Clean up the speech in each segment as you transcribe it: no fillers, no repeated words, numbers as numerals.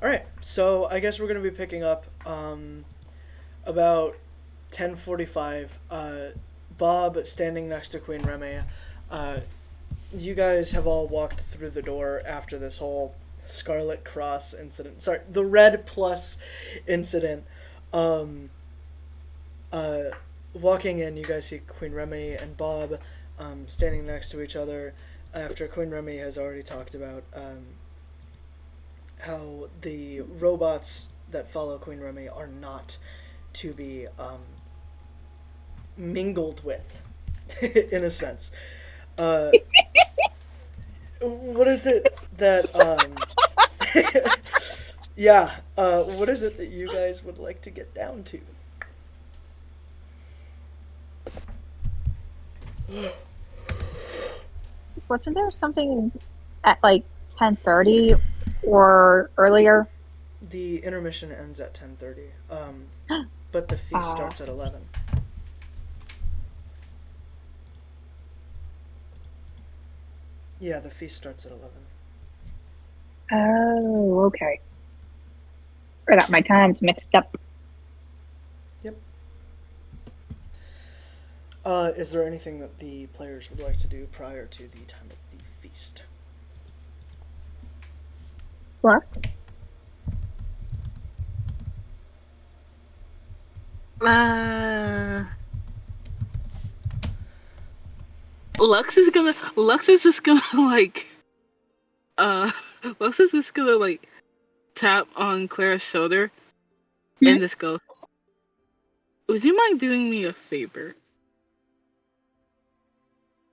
All right, so I guess we're gonna be picking up about 10:45. Bob standing next to Queen Remy. Uh, you guys have all walked through the door after this whole Scarlet Cross incident. Sorry, the Red Plus incident. Um, uh, Walking in, you guys see Queen Remy and Bob standing next to each other after Queen Remy has already talked about how the robots that follow Queen Remy are not to be mingled with, in a sense. Uh, what is it that yeah, what is it that you guys would like to get down to? Wasn't there something at like 10:30 or earlier? The intermission ends at 10:30, but the feast Uh, starts at 11. Yeah, the feast starts at 11. oh, okay. I got my times mixed up. Yep. Is there anything that the players would like to do prior to the time of the feast? What? Uh, Lux is just gonna like uh Lux is just gonna like tap on Claire's shoulder Hmm? and just go, would you mind doing me a favor?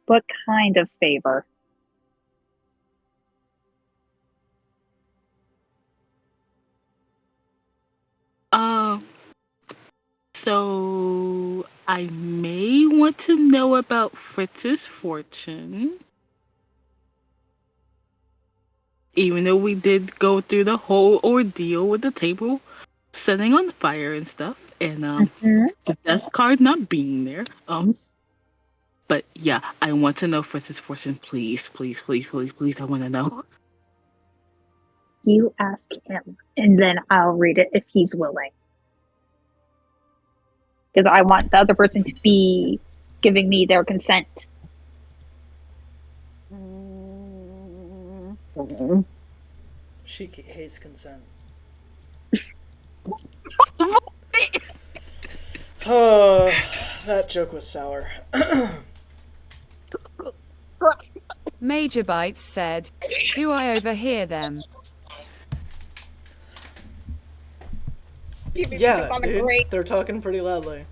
What kind of favor? Um so I may want to know about Fritz's fortune. Even though we did go through the whole ordeal with the table setting on fire and stuff, and Hmm. the death card not being there. But yeah, I want to know Fritz's fortune, please, please, please, please, please. I want to know. You ask him, and then I'll read it if he's willing. Because I want the other person to be giving me their consent. She hates consent. Oh, that joke was sour. Major Bites said, "Do I overhear them?" Yeah, dude, they're talking pretty loudly.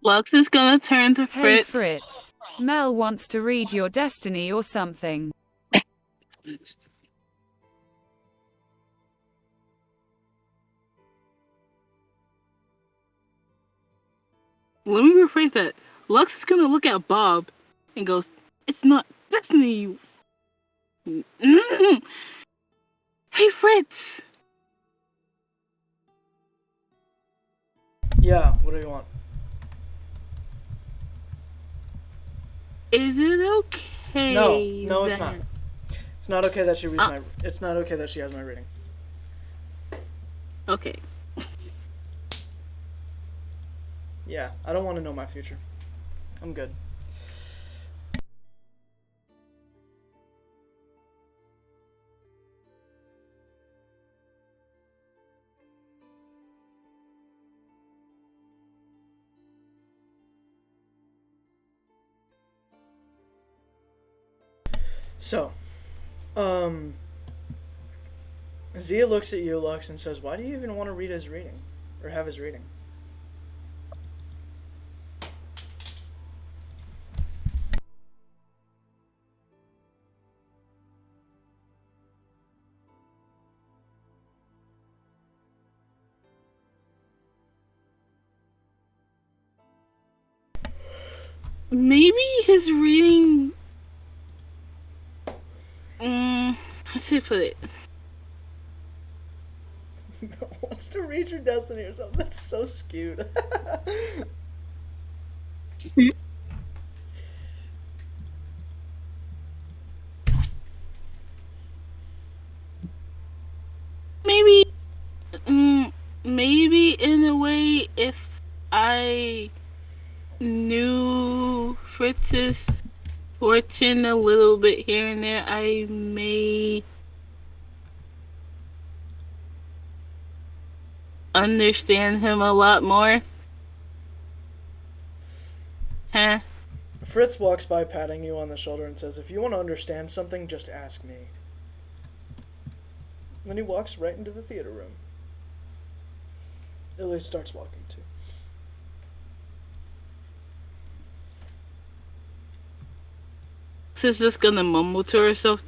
Lux is gonna turn to Hey Fritz. Fritz, Mel wants to read your destiny or something. Let me rephrase that. Lux is gonna look at Bob and goes, "It's not destiny, you." Hey Fritz, Yeah, what do you want? is it No, okay no, it's not. that? It's not okay that she reads Uh, my. It's not okay that she has my reading. okay. Yeah, I don't want to know my future. I'm good. So, um, Zia looks at you, Lux, and says, "Why do you even want to read his reading, or have his reading?" Maybe his reading. Mm, Let's see, put it. Wants to read your destiny or something. That's so skewed. Maybe, maybe in a way, if I knew Fritz's fortune a little bit here and there, I may understand him a lot more. Huh? Fritz walks by patting you on the shoulder and says, if you want to understand something, just ask me. Then he walks right into the theater room. Elise starts walking too. Is just gonna mumble to herself.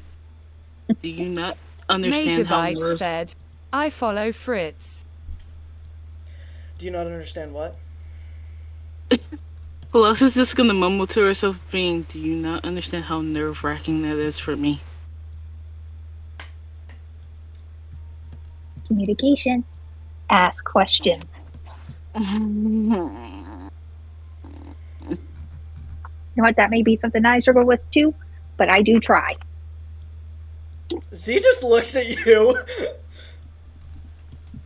Do you not Major understand how Bites nerve? said, I follow Fritz. Do you not understand what? Who else is just gonna mumble to herself, being, do you not understand how nerve-wracking that is for me? Communication. Ask questions. You know what? That may be something I struggle with too, but I do try. Z just looks at you,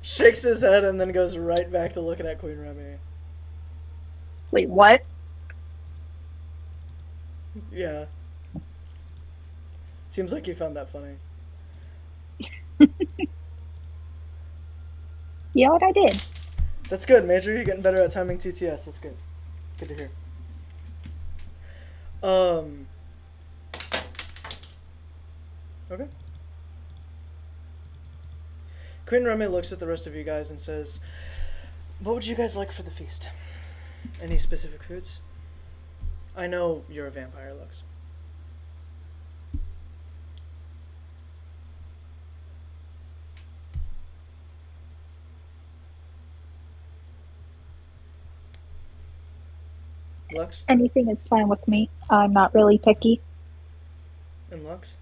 shakes his head, and then goes right back to looking at Queen Remy. Wait, what? Yeah. Seems like you found that funny. You know what I did? That's good, Major. You're getting better at timing TTS. That's good. Good to hear. Okay. Queen Remy looks at the rest of you guys and says, what would you guys like for the feast? Any specific foods? I know you're a vampire, Lux. Lux? Anything is fine with me. I'm not really picky. And Lux?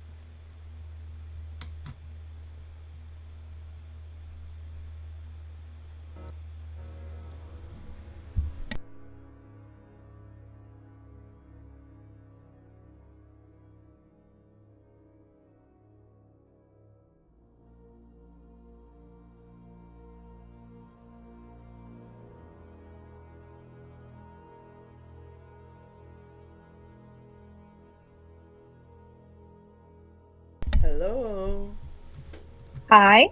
Hello? Hi?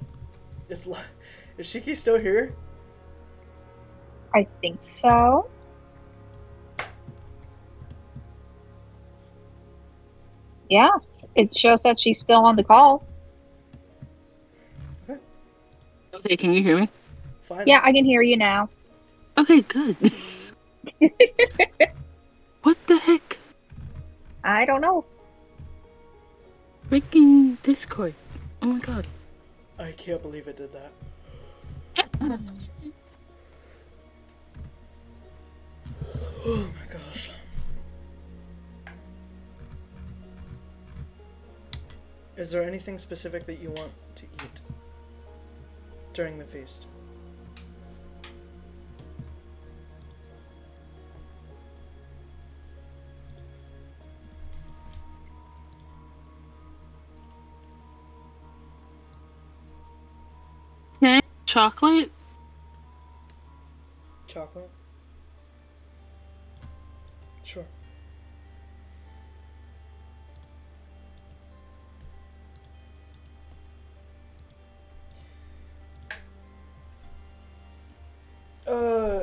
Is Shiki still here? I think so. Yeah, it shows that she's still on the call. Okay, can you hear me? Fine. Yeah, I can hear you now. Okay, good. What the heck? I don't know. Freaking Discord. Oh my god. I can't believe it did that. Oh my gosh. Is there anything specific that you want to eat during the feast? Okay. Chocolate? Chocolate? Sure.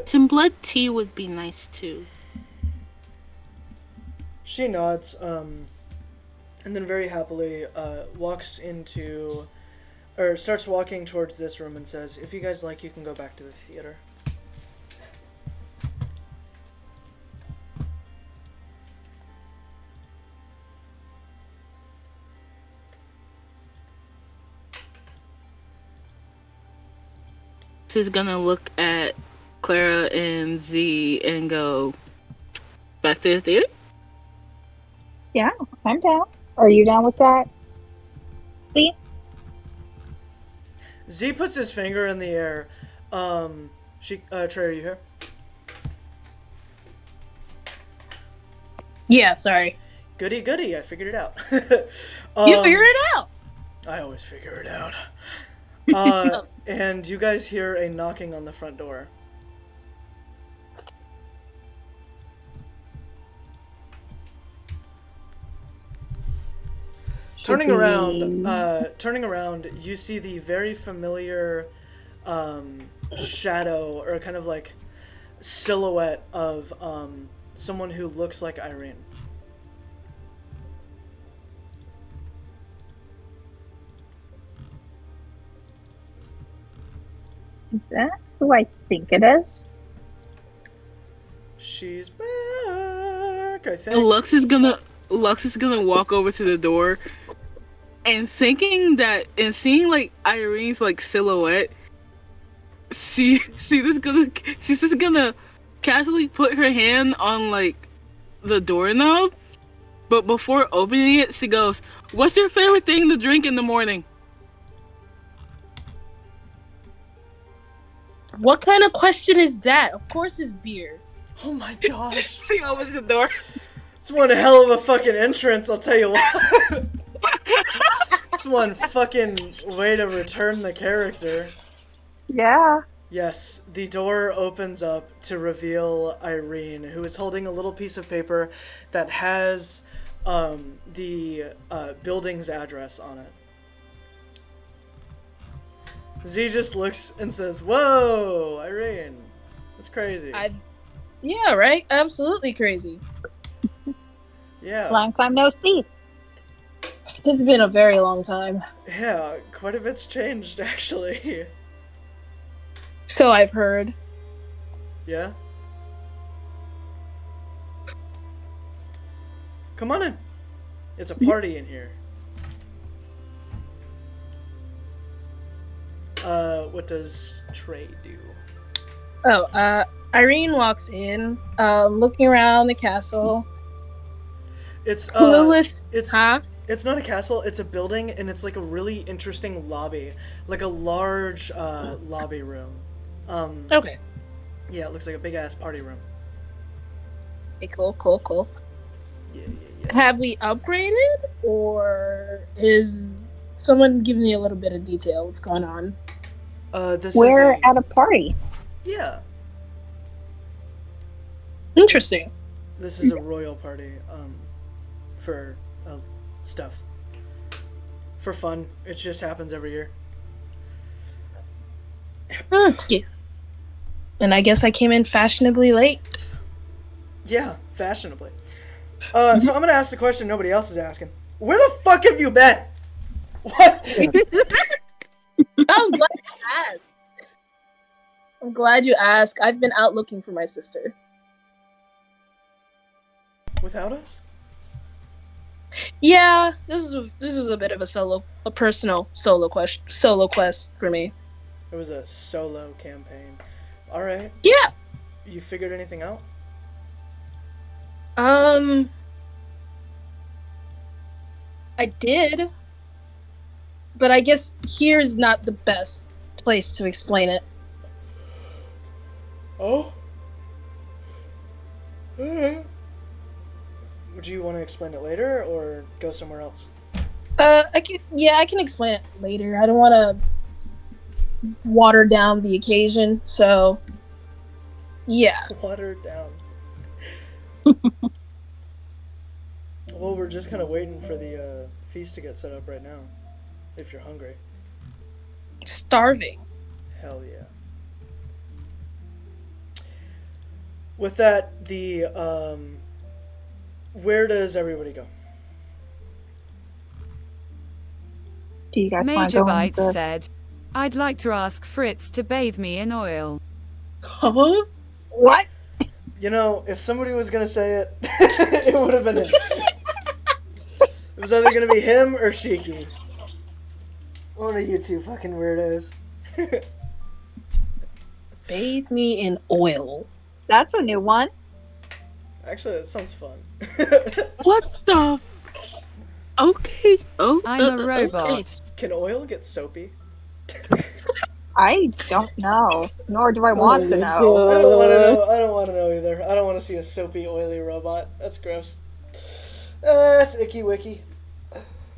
Some blood tea would be nice too. She nods, and then very happily walks into, or starts walking towards this room and says, if you guys like, you can go back to the theater. She's gonna look at Clara and Z and go, back to the theater? Yeah, I'm down. Are you down with that? See? Z puts his finger in the air. Trey, are you here? Yeah, sorry. Goody, goody, I figured it out. You figured it out! I always figure it out. And you guys hear a knocking on the front door. Turning around, you see the very familiar shadow, or kind of like silhouette of someone who looks like Irene. Is that who I think it is? She's back, I think. Lux is gonna walk over to the door, and seeing like Irene's like silhouette, she's just gonna casually put her hand on like the doorknob, but before opening it, she goes, "What's your favorite thing to drink in the morning?" What kind of question is that? Of course it's beer. Oh my gosh. She opens the door. It's one hell of a fucking entrance, I'll tell you what. It's one fucking way to return the character. Yeah. Yes, the door opens up to reveal Irene, who is holding a little piece of paper that has the building's address on it. Z just looks and says, "Whoa, Irene, that's crazy." Yeah, right? Absolutely crazy. Yeah. Long time no see. It's been a very long time. Yeah, quite a bit's changed, actually. So I've heard. Yeah? Come on in. It's a party in here. What does Trey do? Irene walks in, looking around the castle. It's Clueless. It's not a castle, it's a building, and it's like a really interesting lobby. Like a large lobby room. Okay. Yeah, it looks like a big ass party room. Okay, cool. Yeah. Have we upgraded, or is someone giving me a little bit of detail? What's going on? We're at a party. Yeah. Interesting. This is a royal party, for stuff. For fun. It just happens every year. Yeah. And I guess I came in fashionably late. Yeah, fashionably. So I'm gonna ask the question nobody else is asking. Where the fuck have you been? What? I'm glad you asked. I've been out looking for my sister. Without us? Yeah, this was a bit of a personal solo quest for me. It was a solo campaign. Alright. Yeah. You figured anything out? I did. But I guess here's not the best place to explain it. Oh? Would you want to explain it later, or go somewhere else? I can explain it later. I don't want to water down the occasion, so yeah. Water down. Well, we're just kind of waiting for the feast to get set up right now. If you're hungry. Starving. Hell yeah. With that, where does everybody go? Do you guys want to Major go Bites into... said, "I'd like to ask Fritz to bathe me in oil." Huh? What? You know, if somebody was gonna say it, it would have been him. It was either gonna be him or Shiki. One of you two fucking weirdos. Bathe me in oil. That's a new one. Actually, that sounds fun. What the? Okay. Oh, I'm a robot. Okay. Can oil get soapy? I don't know, nor do I want to my know. I don't want to know. I don't want to know either. I don't want to see a soapy, oily robot. That's gross. That's icky wicky.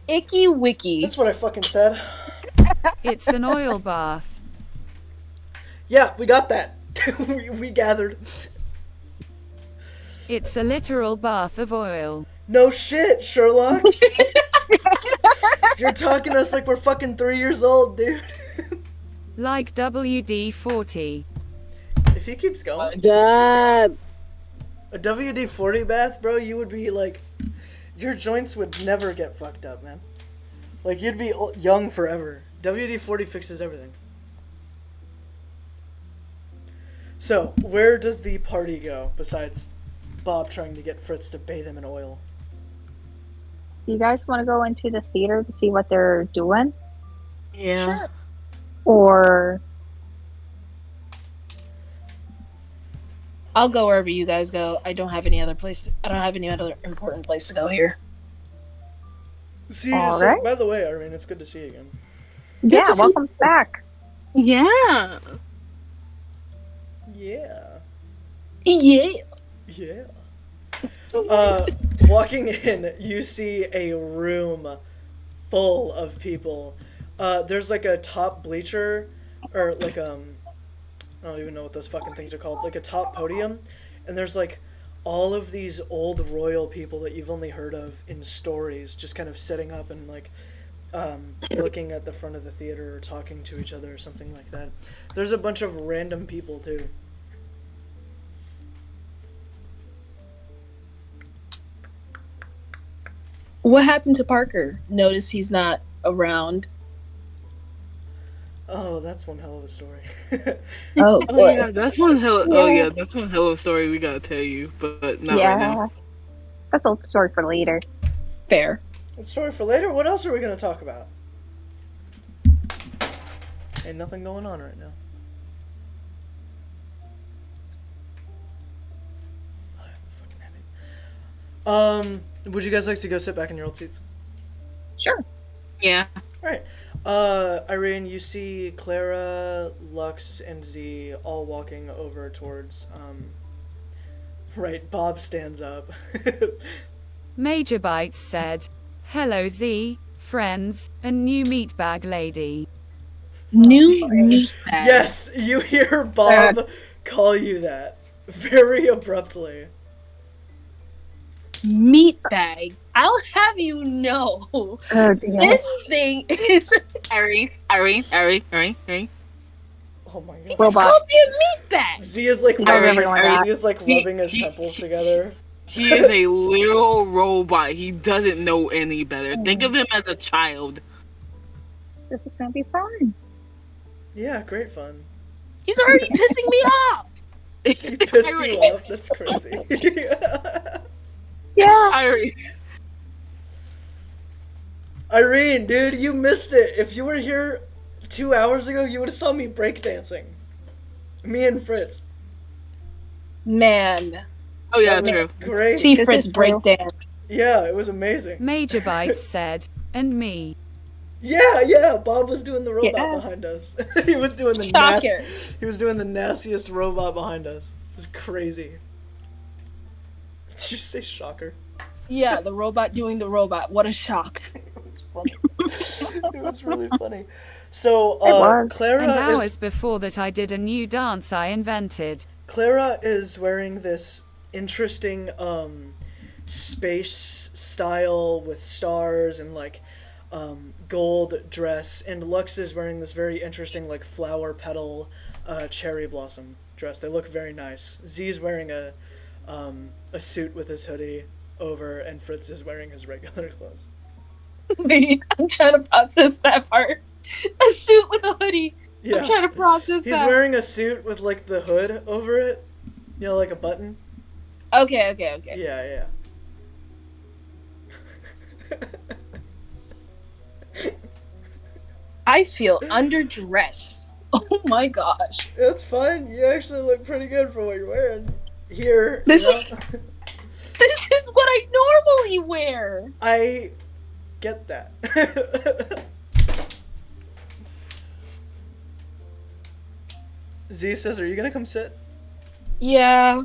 Icky Wiki. That's what I fucking said. It's an oil bath. Yeah, we got that. we gathered. It's a literal bath of oil. No shit, Sherlock. You're talking to us like we're fucking 3 years old, dude. Like WD-40. If he keeps Oh my going, god. a WD-40 bath, bro, you would be like, your joints would never get fucked up, man. Like, you'd be young forever. WD-40 fixes everything. So, where does the party go besides Bob trying to get Fritz to bathe him in oil? Do you guys want to go into the theater to see what they're doing? Yeah. Sure. Or I'll go wherever you guys go. I don't have any other important place to go here. See you All soon. right. By the way, Irene, it's good to see you again. yeah, to see- welcome back. Yeah. Yeah. Yeah. Yeah. Walking in, you see a room full of people. There's like a top bleacher, or like I don't even know what those fucking things are called. Like a top podium, and there's like all of these old royal people that you've only heard of in stories, just kind of sitting up and like looking at the front of the theater or talking to each other or something like that. There's a bunch of random people too. What happened to Parker? Notice he's not around. Oh, that's one hell of a story. Oh, Oh yeah, that's one hell. Oh Yeah. yeah, that's one hell of a story we gotta tell you, but not yeah, right now. that's a story for later. fair. That story for later. What else are we gonna talk about? Ain't nothing going on right now. I have a fucking headache. Would you guys like to go sit back in your old seats? Sure. Yeah. Alright. Irene, you see Clara, Lux, and Z all walking over towards, right, Bob stands up. Major Bites said, "Hello Z, friends, and new meatbag lady." New meat bag. Yes, you hear Bob call you that. Very abruptly. Meat bag. I'll have you know, Oh dear. this thing is Irene. Oh my god. it's Robot. called me a meat bag. Z is like I remember rubbing, that. Z is like rubbing his temples together. He is a literal robot. He doesn't know any better. Think of him as a child. This is gonna be fun. Yeah, great fun. He's already pissing me off. He pissed you off? That's crazy. Yeah. Irene. Irene, dude, you missed it. If you were here 2 hours ago, you would have saw me breakdancing. Me and Fritz. Man, Oh yeah, That was true. great. see This Fritz is true. breakdance. Yeah, it was amazing. Major Bites said, "And me." Yeah, Bob was doing the robot Yeah. behind us. He was doing the Shocker. he was doing the nastiest robot behind us. It was crazy. Did you say shocker? Yeah, the robot doing the robot. What a shock. It was funny. It was really funny. So, It was. And hours is before that I did a new dance I invented. Clara is wearing this interesting space style with stars and like gold dress, and Lux is wearing this very interesting like flower petal cherry blossom dress. They look very nice. Z's wearing a suit with his hoodie over, and Fritz is wearing his regular clothes. Wait, I'm trying to process that part. A suit with a hoodie. Yeah. I'm trying to process He's that. wearing a suit with like the hood over it. You know, like a button. Okay. Yeah. I feel underdressed. Oh my gosh. It's fine. You actually look pretty good for what you're wearing. Here. This you is- know? This is what I normally wear. I get that. Z says, are you gonna come sit? Yeah.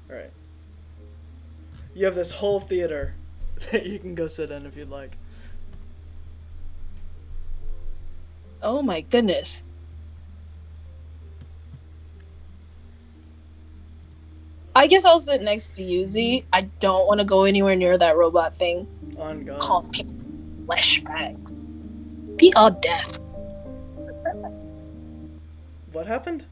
Alright. You have this whole theater that you can go sit in if you'd like. Oh my goodness. I guess I'll sit next to you, Z. I don't want to go anywhere near that robot thing. On God. Call people flashbacks. The audacity. What happened?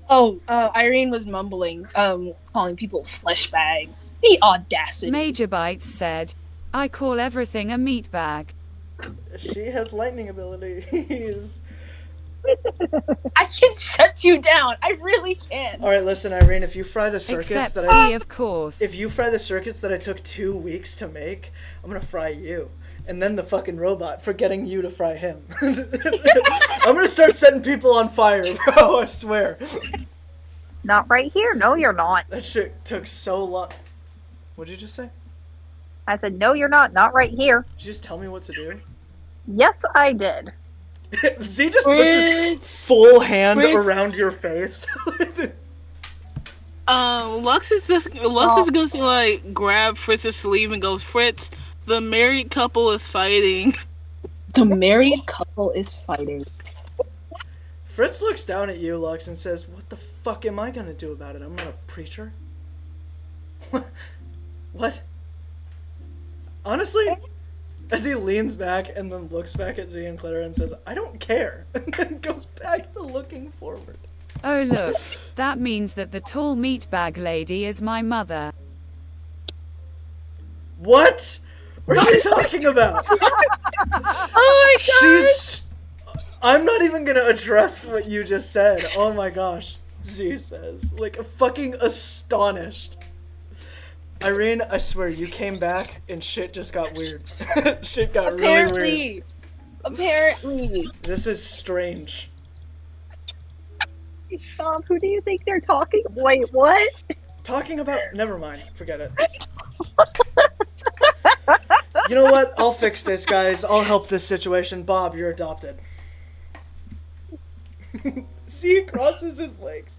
Oh, Irene was mumbling, calling people flesh bags. The audacity. Major Bites said, I call everything a meat bag. She has lightning abilities. I can shut you down. I really can. Alright, listen, Irene, if you fry the circuits Except that C, of course. If you fry the circuits that I took 2 weeks to make, I'm gonna fry you. And then the fucking robot for getting you to fry him. I'm gonna start setting people on fire, bro, I swear. Not right here. No, you're not. That shit took so long. What'd you just say? I said, no, you're not. Not right here. Did you just tell me what to do? Yes, I did. Z just puts his full hand around your face. Lux is gonna like grab Fritz's sleeve and goes, Fritz, the married couple is fighting. The married couple is fighting. Fritz looks down at you, Lux, and says, what the fuck am I gonna do about it? I'm not a preacher. What? Honestly? As he leans back and then looks back at Z and Clara and says, I don't care. And then goes back to looking forward. Oh look, that means that the tall meat bag lady is my mother. What? What are you talking about? Oh my god! I'm not even gonna address what you just said. Oh my gosh. Z says. Like, fucking astonished. Irene, I swear, you came back and shit just got weird. Shit got really weird. Apparently. This is strange. Stop. Who do you think they're talking? Wait, what? Talking about... Never mind. Forget it. You know what? I'll fix this, guys. I'll help this situation. Bob, you're adopted. See, he crosses his legs.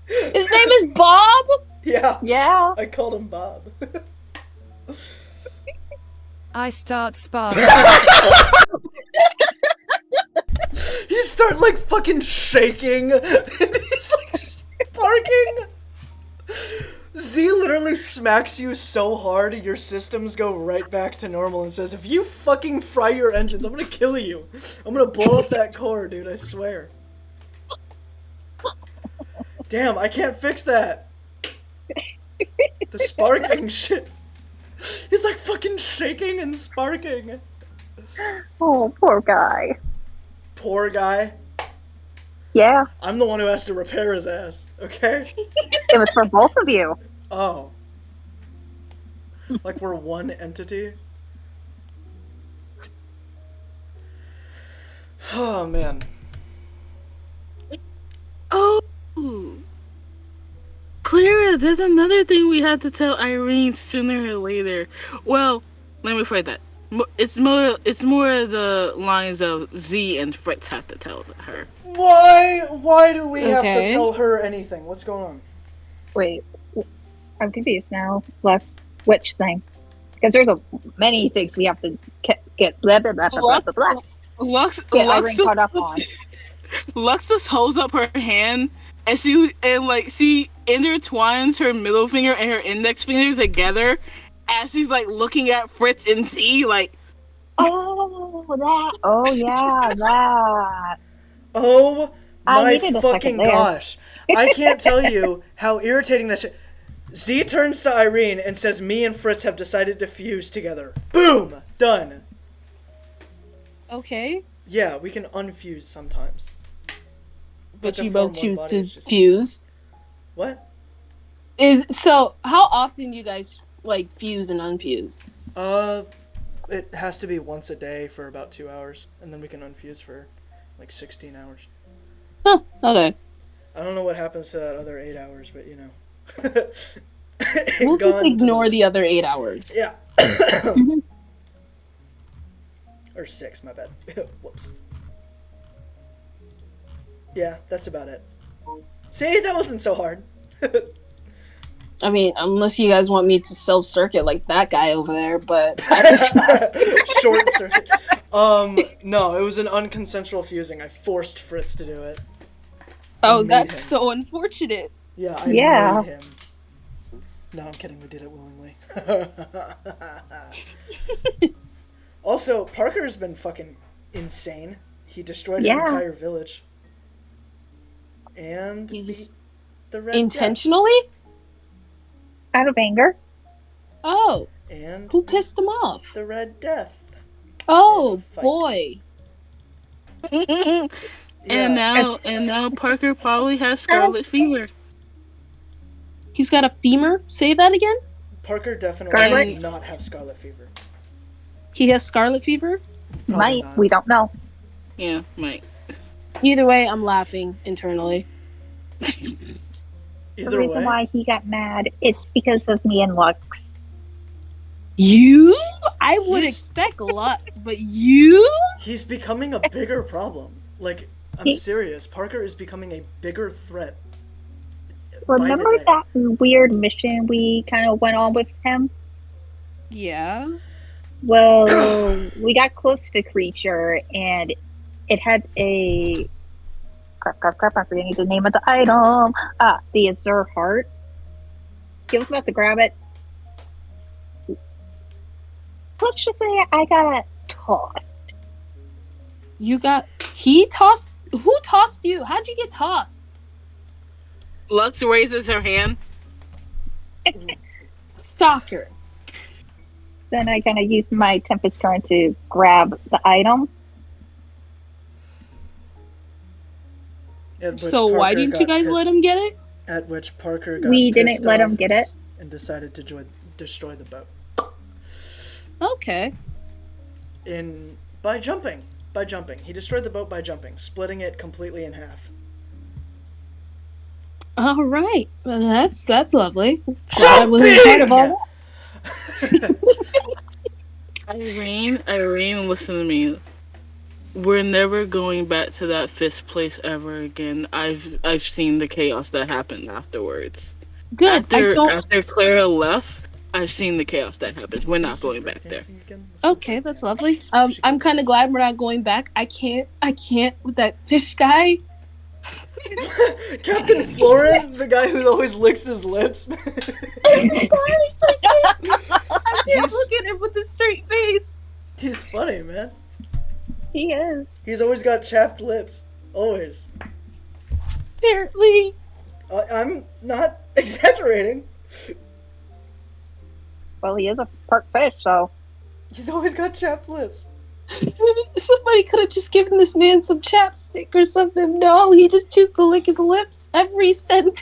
His name is Bob? Yeah. Yeah. I called him Bob. I start sparking. You start, like, fucking shaking. And he's, like, sparking. Z literally smacks you so hard, your systems go right back to normal and says, if you fucking fry your engines, I'm gonna kill you. I'm gonna blow up that core, dude, I swear. Damn, I can't fix that. The sparking shit. He's like fucking shaking and sparking. Oh, poor guy. Poor guy. Yeah. I'm the one who has to repair his ass, okay? It was for both of you. Oh. Like we're one entity? Oh, man. Oh, Clara, there's another thing we have to tell Irene sooner or later. Well, let me phrase that. It's more the lines of Z and Fritz have to tell her. Why do we have to Okay. tell her anything? What's going on? Wait. I'm confused now. Which thing? Because there's many things we have to get blah blah blah blah blah blah. Lux Irene caught up on. Lux just holds up her hand and she intertwines her middle finger and her index finger together as she's like looking at Fritz and Z like. Oh, that. Oh, yeah, that. Oh I my needed a fucking second there. gosh. I can't tell you how irritating that shit. Z turns to Irene and says, me and Fritz have decided to fuse together. Boom! Done. Okay. Yeah, we can unfuse sometimes. But to you form both one choose body to is just- fuse. What? So how often do you guys like fuse and unfuse? It has to be once a day for about 2 hours, and then we can unfuse for like 16 hours. Huh, okay. I don't know what happens to that other 8 hours, but you know. We'll just Gone to ignore the other 8 hours. Yeah. Or 6, my bad. Whoops. Yeah, that's about it. See, that wasn't so hard. I mean, unless you guys want me to self-circuit like that guy over there, but Short circuit. No, it was an unconsensual fusing. I forced Fritz to do it. oh, made that's him. so unfortunate. Yeah, I Yeah. made him. No, I'm kidding. We did it willingly. Also, Parker's been fucking insane. He destroyed Yeah. an entire village. And He's the Red intentionally? Out of anger. Oh, Death. And who pissed him off? the Red Death. Oh fight. boy. Yeah. And now Parker probably has scarlet fever. He's got a femur? Say that again? Parker definitely Scarlet? does not have scarlet fever. He has scarlet fever? Probably Might. not. We don't know. Yeah, Mike. Either way, I'm laughing internally. The Either reason way, why he got mad, it's because of me and Lux. You? I would He's- expect lots, but you? he's becoming a bigger problem. Like, I'm He- serious. Parker is becoming a bigger threat. Remember day. that weird mission we kind of went on with him? Yeah. Well, we got close to the creature, and it had a... Crap, I'm forgetting the name of the item. The Azure Heart. He was about to grab it. Let's just say I got tossed. You got. He tossed. Who tossed you? How'd you get tossed? Lux raises her hand. Shocker. Then I kind of used my Tempest Current to grab the item. At which So why Parker didn't you got guys let pissed- him get it? At which Parker got We didn't pissed let him off get it. and decided to destroy the boat. Okay. By jumping. He destroyed the boat by jumping, splitting it completely in half. All right. Well, that's lovely. Glad I wasn't part of all that. Irene, listen to me. We're never going back to that fist place ever again. I've seen the chaos that happened afterwards. Good. After Clara left, I've seen the chaos that happens. We're not going back there. Okay, that's lovely. I'm kind of glad we're not going back. I can't with that fish guy. Captain Florin, the guy who always licks his lips. I can't look at him with a straight face. He's funny, man. He is. He's always got chapped lips. Always. Apparently. I'm not exaggerating. Well, he is a part fish, so. He's always got chapped lips. Somebody could have just given this man some chapstick or something. No, he just chose to lick his lips every sentence.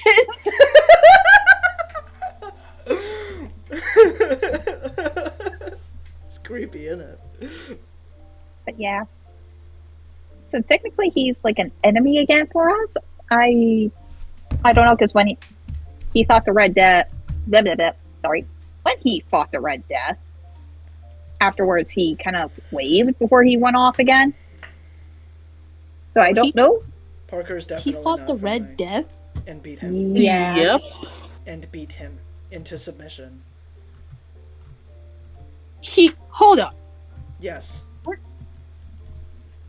It's creepy, isn't it? But yeah. So technically, he's like an enemy again for us. I don't know, because when he fought the Red Death, sorry, when he fought the Red Death, afterwards he kind of waved before he went off again. So I don't know. Parker's He definitely fought not the friendly. Red Death. And beat him. Yeah. Yep. And beat him into submission. Hold up. Yes.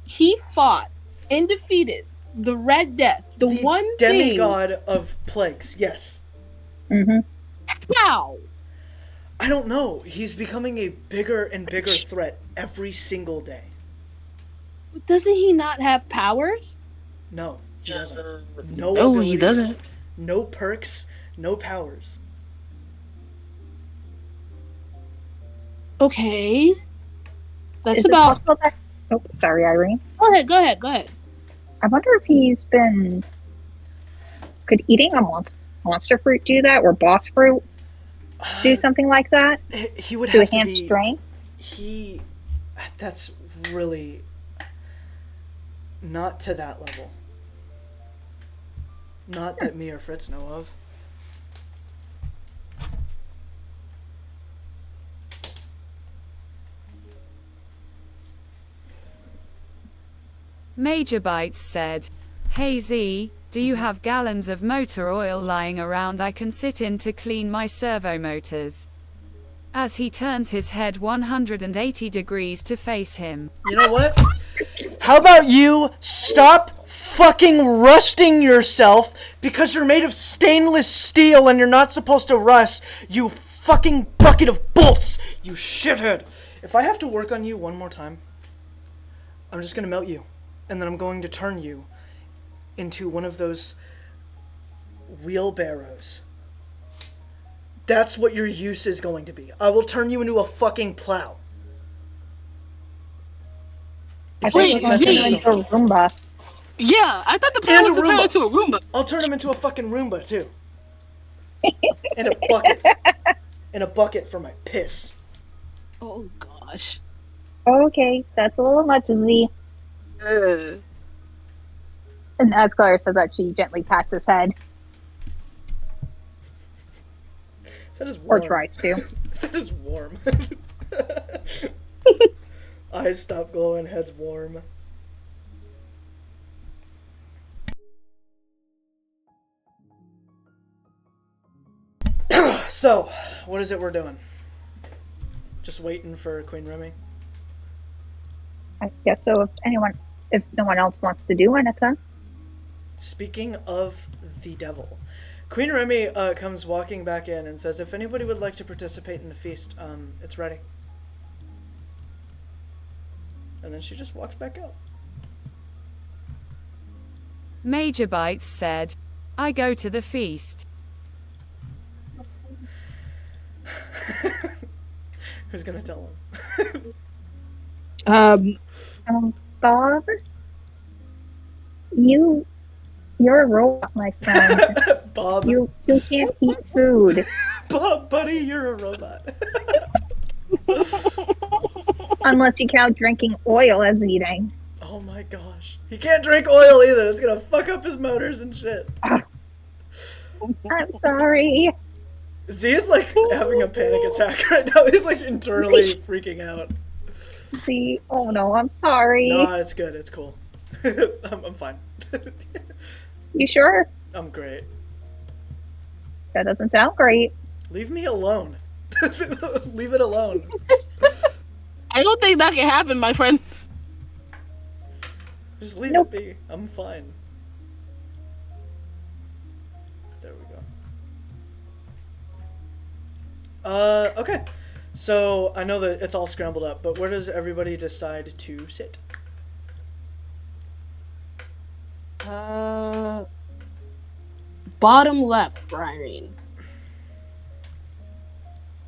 He fought and defeated the Red Death. The one demigod of plagues. Yes. Mm-hmm. thing. How? I don't know. He's becoming a bigger and bigger threat every single day. Doesn't he not have powers? No, he doesn't. No No, abilities, he doesn't. No perks. No powers. Okay. That's Is it about. possible that... Oh, sorry, Irene. Go ahead. I wonder if he's been... Could eating a monster fruit do that? Or boss fruit do something like that? He would To have to enhance be. strength? That's really not to that level. Not that me or Fritz know of. Major Bites said, Hey Z, do you have gallons of motor oil lying around I can sit in to clean my servo motors? As he turns his head 180 degrees to face him. You know what? How about you stop fucking rusting yourself because you're made of stainless steel and you're not supposed to rust, you fucking bucket of bolts, you shithead. If I have to work on you one more time, I'm just gonna melt you, and then I'm going to turn you into one of those wheelbarrows. That's what your use is going to be. I will turn you into a fucking plow. I think Wait, we're going to turn him Z. into a Roomba. Yeah, I thought the plan And was a to turn Roomba. into a Roomba. I'll turn him into a fucking Roomba, too. In a bucket. In a bucket for my piss. Oh gosh. Okay, that's a little much, Z. Uh, And as Claire says that, she gently pats his head. That is Or warm. tries to. That is warm. Eyes stop glowing, head's warm. So, what is it we're doing? Just waiting for Queen Remy? I guess so. If no one else wants to do anything. Speaking of the devil, Queen Remy comes walking back in and says, if anybody would like to participate in the feast, it's ready. And then she just walks back out. Major Bites said, I go to the feast. Who's gonna tell him? Bob, you're a robot, my friend. Bob. You can't eat food Bob, buddy, you're a robot. unless you count drinking oil as eating. Oh my gosh. He can't drink oil either. It's gonna fuck up his motors and shit. I'm sorry. Z is like having a panic attack right now. He's like internally freaking out. See, oh no, I'm sorry. No, it's good. It's cool. I'm fine. You sure? I'm great. That doesn't sound great. Leave me alone. Leave it alone. I don't think that can happen, my friend. Just leave Nope. it be. I'm fine. There we go. Okay. So, I know that it's all scrambled up, but where does everybody decide to sit? Bottom left for Irene.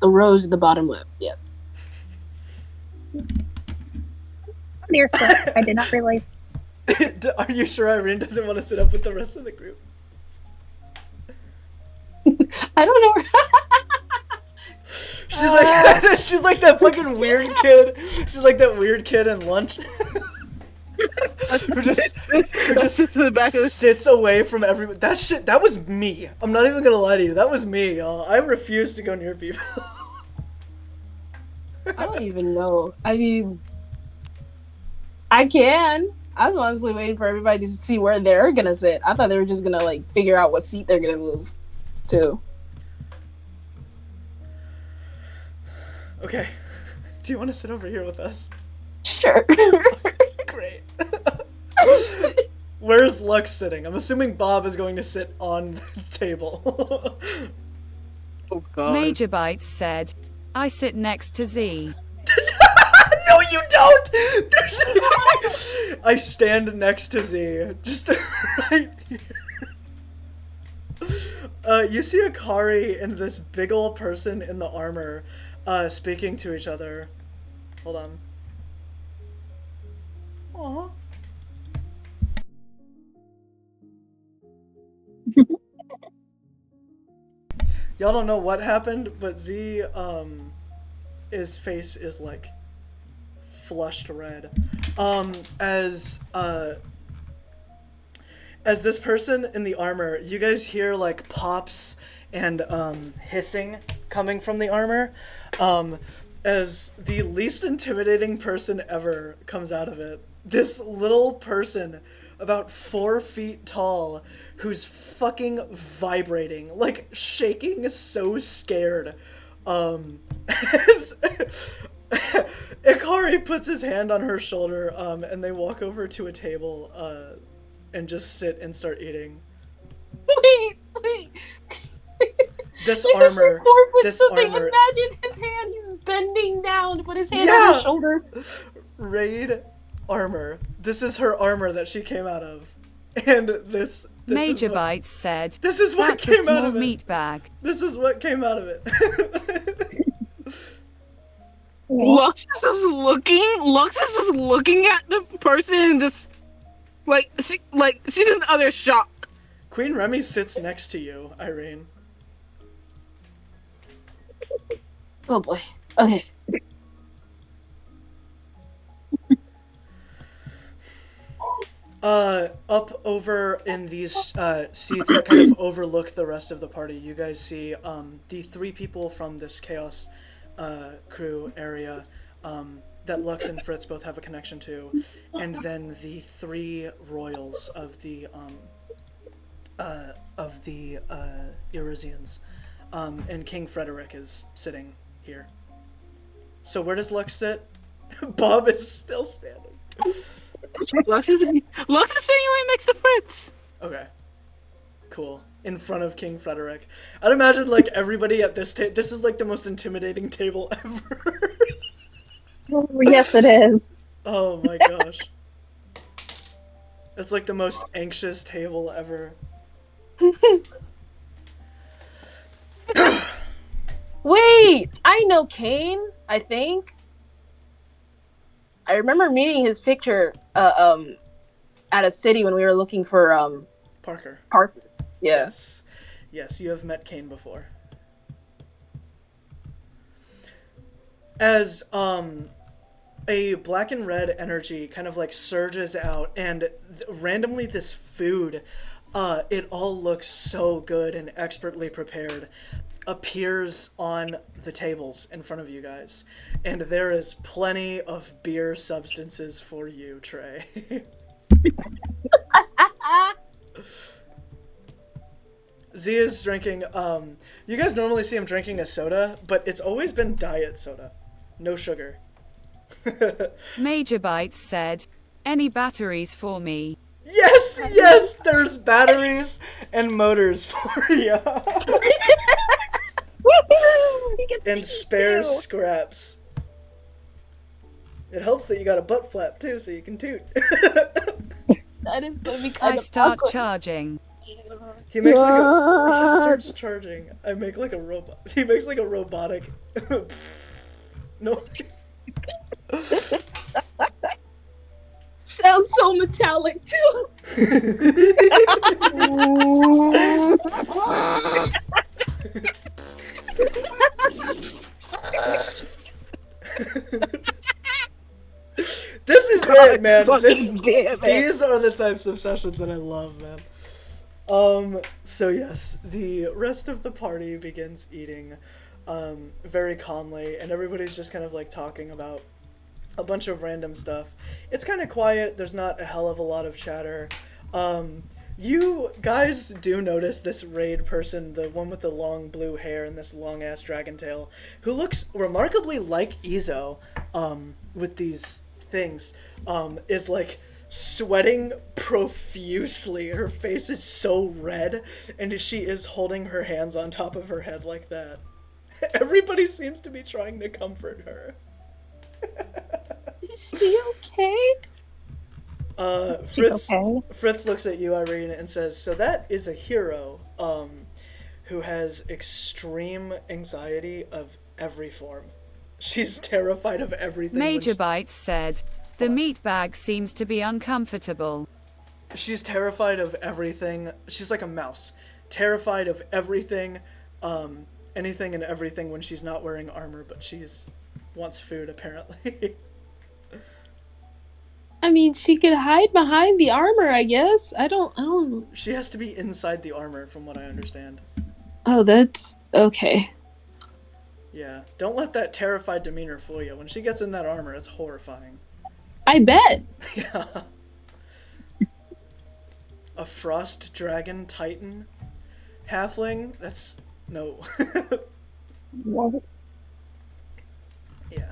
The rose at the bottom left, yes. Dear sir, I did not realize. Are you sure Irene doesn't want to sit up with the rest of the group? I don't know. She's like she's like that fucking weird kid. She's like that weird kid in lunch. who just To the back of the sits away from everyone. That shit, that was me. I'm not even gonna lie to you. That was me, y'all. I refuse to go near people. I don't even know. I mean, I can. I was honestly waiting for everybody to see where they're gonna sit. I thought they were just gonna like figure out what seat they're gonna move to. Okay. Do you want to sit over here with us? Sure. Great. Where's Lux sitting? I'm assuming Bob is going to sit on the table. Oh god. Major Bites said, I sit next to Z. No, you don't! I stand next to Z. Just right here. You see Akari and this big old person in the armor speaking to each other. Hold on. Aww. Y'all don't know what happened, but Z, his face is like flushed red. As this person in the armor, you guys hear like pops and hissing coming from the armor. as the least intimidating person ever comes out of it. This little person, about 4 feet tall, who's fucking vibrating, like shaking, so scared. As Ikari puts his hand on her shoulder, and they walk over to a table, and just sit and start eating. Wait. This He's armor, just 4 foot this something. armor, Imagine his hand. He's bending down to put his hand on his shoulder. Raid armor. This is her armor that she came out of, and this Major is what, Bites said, this is what "That's a came out small of it. meat bag." This is what came out of it. Lux is just looking at the person and just she's in utter shock. Queen Remy sits next to you, Irene. Oh boy. Okay. Up over in these seats that kind of overlook the rest of the party, you guys see the 3 people from this Chaos crew area that Lux and Fritz both have a connection to, and then the 3 royals of the Erisians, and King Frederick is sitting here. So where does Lux sit? Bob is still standing. Lux is sitting right next to Fritz. Okay. Cool. In front of King Frederick. I'd imagine, like, everybody at this table... This is, like, the most intimidating table ever. Oh, yes, it is. Oh, my gosh. It's, like, the most anxious table ever. Wait, I know Kane, I think. I remember meeting his picture at a city when we were looking for Parker. Yeah. Yes, you have met Kane before. As a black and red energy kind of like surges out, and randomly this food, it all looks so good and expertly prepared, appears on the tables in front of you guys, and there is plenty of beer substances for you, Trey. Zia's drinking, you guys normally see him drinking a soda, but it's always been diet soda. No sugar. Major Bites said, "Any batteries for me?" Yes, there's batteries and motors for you. And spare scraps. It helps that you got a butt flap too, so you can toot. That is gonna be I kind of start awkward. charging. He makes like a. He starts charging. I make like a robot. He makes like a robotic. No. Sounds so metallic too. This is it, man. Fucking damn it. These are the types of sessions that I love, man. So yes, the rest of the party begins eating, very calmly, and everybody's just kind of like talking about a bunch of random stuff. It's kind of quiet. There's not a hell of a lot of chatter. You guys do notice this raid person, the one with the long blue hair and this long-ass dragon tail, who looks remarkably like Izo, with these things, is like sweating profusely. Her face is so red, and she is holding her hands on top of her head like that. Everybody seems to be trying to comfort her. Is she okay? Fritz looks at you, Irene, and says, "So that is a hero, who has extreme anxiety of every form. She's terrified of everything." Major Bites said, "The meat bag seems to be uncomfortable." She's terrified of everything. She's like a mouse. Terrified of everything, anything and everything when she's not wearing armor, but wants food, apparently. I mean, she could hide behind the armor, I guess. I don't. She has to be inside the armor, from what I understand. Oh, that's okay. Yeah. Don't let that terrified demeanor fool you. When she gets in that armor, it's horrifying. I bet. Yeah. A frost dragon titan halfling? That's no. What? Yeah.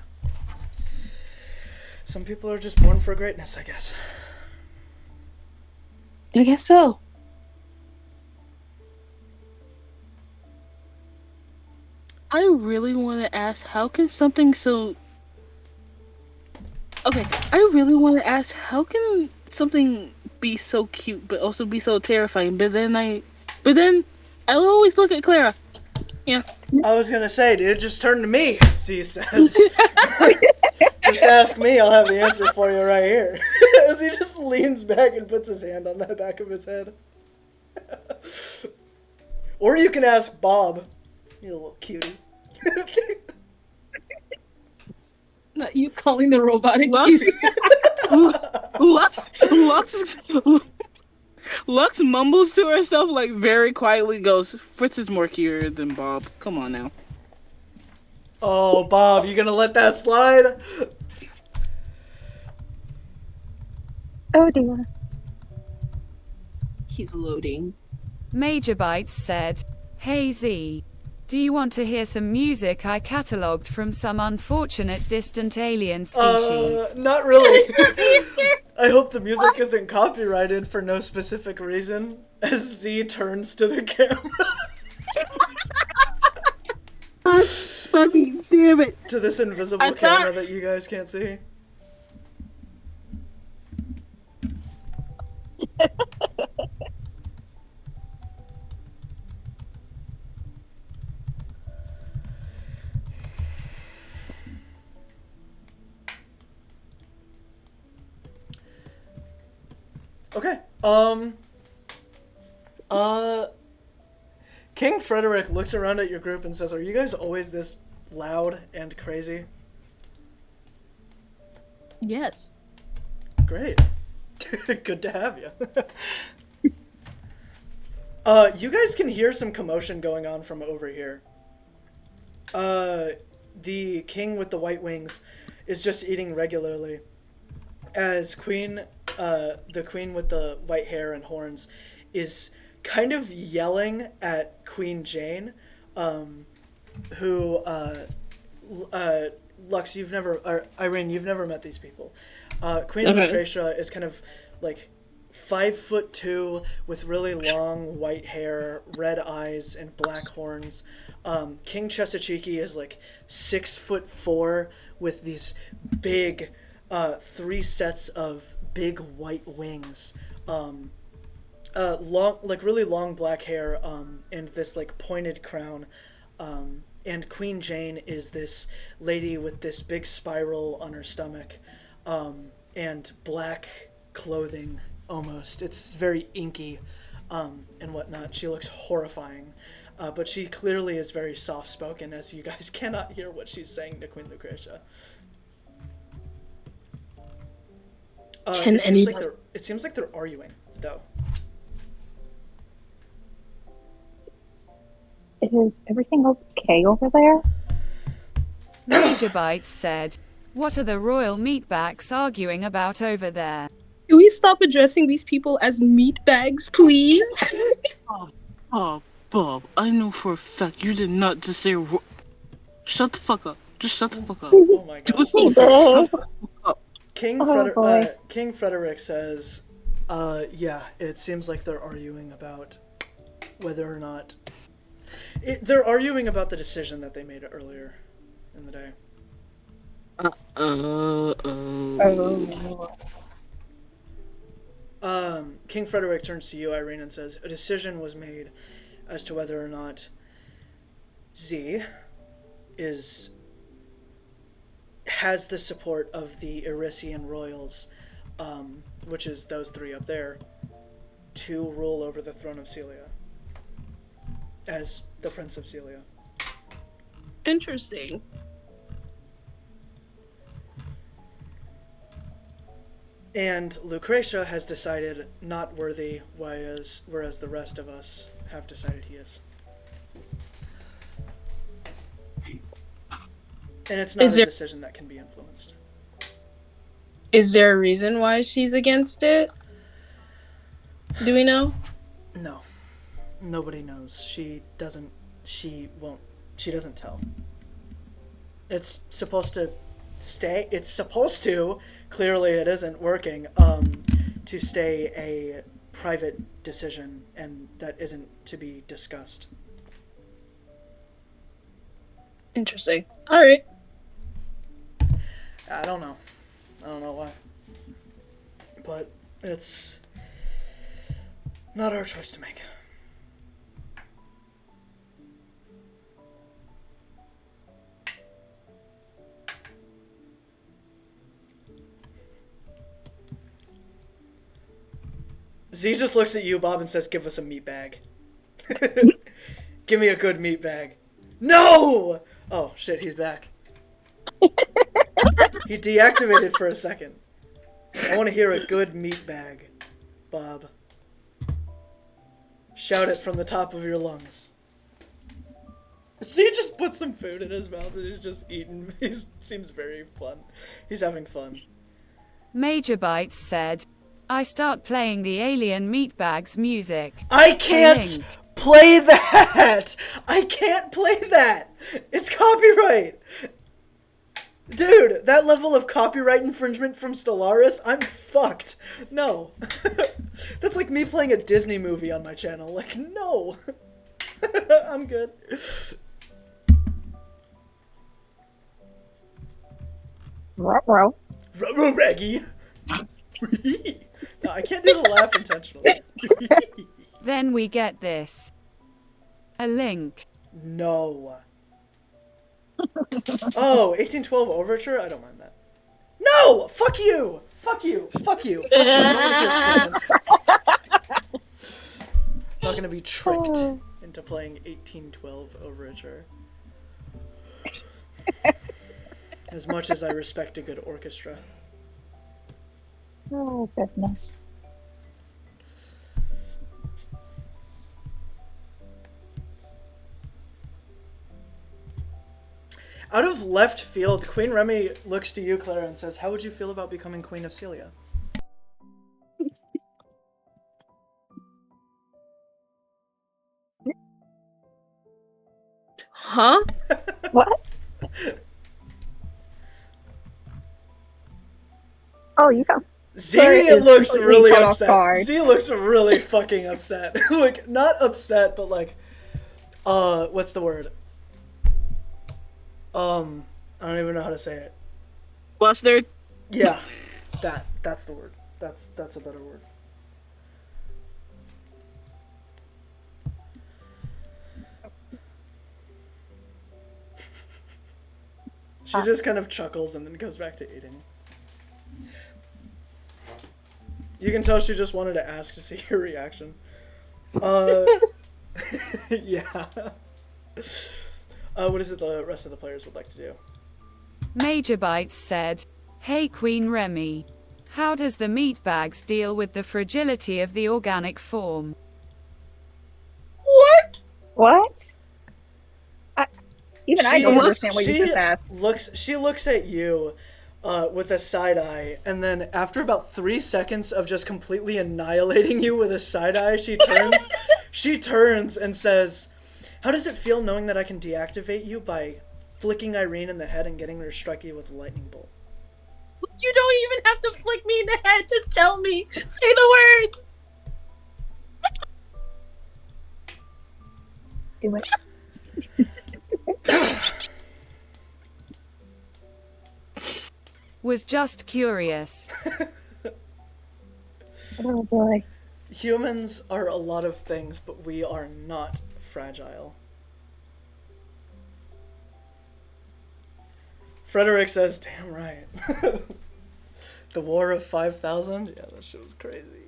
Some people are just born for greatness, I guess. I guess so. I really want to ask, how can something so... Okay, I really want to ask, how can something be so cute but also be so terrifying? But then I'll always look at Clara. Yeah. I was gonna say, dude, just turn to me, Z says. Just ask me, I'll have the answer for you right here. As he just leans back and puts his hand on the back of his head. Or you can ask Bob. You little cutie. Not you calling the robotic Lux, cute. Lux mumbles to herself, like, very quietly goes, Fritz is more cute than Bob. Come on now. Oh, Bob, you gonna let that slide? Oh dear. He's loading. Major Bites said, "Hey Z, do you want to hear some music I catalogued from some unfortunate distant alien species?" Not really. I hope the music isn't copyrighted for no specific reason. As Z turns to the camera. God fucking damn it. To this invisible camera that you guys can't see. Okay. King Frederick looks around at your group and says, "Are you guys always this loud and crazy?" Yes. Great. Good to have you. You guys can hear some commotion going on from over here. The king with the white wings is just eating regularly. As the queen with the white hair and horns is kind of yelling at Queen Jane, who, Lux, or Irene, you've never met these people. Queen Lucretia is kind of like 5'2" with really long white hair, red eyes, and black horns. King Chesacheeki is like 6'4" with these big 3 sets of big white wings. Long, like really long black hair, and this like pointed crown. And Queen Jane is this lady with this big spiral on her stomach, and black clothing almost. It's very inky, and whatnot. She looks horrifying, but she clearly is very soft-spoken, as you guys cannot hear what she's saying to Queen Lucretia. It seems like they're arguing, though. Is everything okay over there? Major Bites said, "What are the royal meatbacks arguing about over there?" Can we stop addressing these people as meat bags, please? Bob, I know for a fact you did not just say... Shut the fuck up. Just shut the fuck up. Oh my god. He did. King Frederick says, yeah, it seems like they're arguing about whether or not... they're arguing about the decision that they made earlier in the day. King Frederick turns to you, Irene, and says, "A decision was made as to whether or not Z has the support of the Irisian royals, which is those 3 up there, to rule over the throne of Celia as the Prince of Celia." Interesting. And Lucretia has decided not worthy, whereas the rest of us have decided he is. And it's not a decision that can be influenced. Is there a reason why she's against it? Do we know? No. Nobody knows. She doesn't tell. It's supposed to stay, clearly it isn't working, to stay a private decision, and that isn't to be discussed. Interesting. Alright. I don't know why. But it's not our choice to make. Z just looks at you, Bob, and says, "Give us a meat bag." Give me a good meat bag. No! Oh, shit, he's back. He deactivated for a second. I want to hear a good meat bag, Bob. Shout it from the top of your lungs. Z just put some food in his mouth and he's just eating. He seems very fun. He's having fun. Major Bites said, I start playing the Alien Meatbags music. I can't play that! I can't play that! It's copyright! Dude, that level of copyright infringement from Stellaris, I'm fucked. No. That's like me playing a Disney movie on my channel. Like, no. I'm good. Ruh-roh. Raggy. No, I can't do the laugh intentionally. Then we get this. A link. No. Oh, 1812 Overture? I don't mind that. No! Fuck you! Fuck you! Fuck you! Fuck you. I'm not gonna be tricked into playing 1812 Overture. As much as I respect a good orchestra. Oh, goodness. Out of left field, Queen Remy looks to you, Clara, and says, "How would you feel about becoming Queen of Celia?" Huh? What? Oh, you go. Z looks really caught off upset. guard. Z looks really fucking upset. Like, not upset, but like, what's the word? I don't even know how to say it. Flustered? Yeah, that's the word. That's a better word. She just kind of chuckles and then goes back to eating. You can tell she just wanted to ask to see your reaction. Yeah. What is it the rest of the players would like to do? Major Bites said, Hey Queen Remy. How does the meatbags deal with the fragility of the organic form? What? What? I don't understand what you just asked. She looks at you with a side eye, and then after about 3 seconds of just completely annihilating you with a side eye, she turns and says, "How does it feel knowing that I can deactivate you by flicking Irene in the head and getting her to strike you with a lightning bolt?" You don't even have to flick me in the head. Just tell me. Say the words. Do it. Was just curious. Oh boy. Humans are a lot of things, but we are not fragile. Frederick says, "Damn right." The War of 5,000? Yeah, that shit was crazy.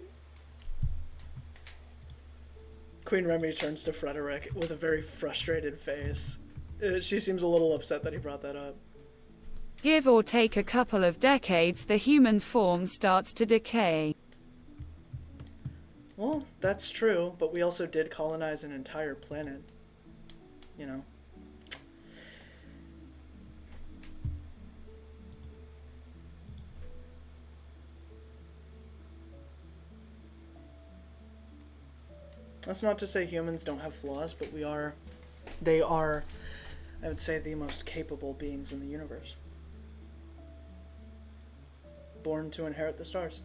Queen Remy turns to Frederick with a very frustrated face. She seems a little upset that he brought that up. Give or take a couple of decades, the human form starts to decay. Well, that's true, but we also did colonize an entire planet. You know. That's not to say humans don't have flaws, but they are, I would say, the most capable beings in the universe. Born to inherit the stars.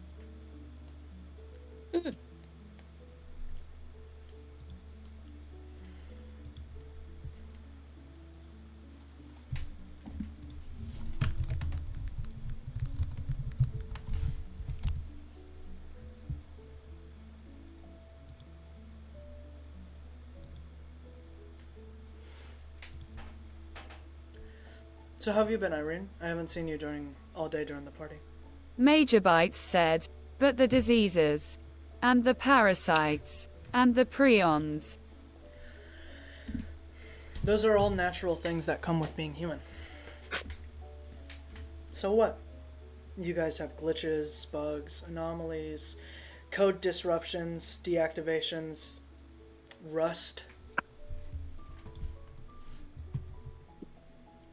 So how have you been, Irene? I haven't seen you all day during the party. Major Bites said, but the diseases, and the parasites, and the prions. Those are all natural things that come with being human. So what? You guys have glitches, bugs, anomalies, code disruptions, deactivations, rust.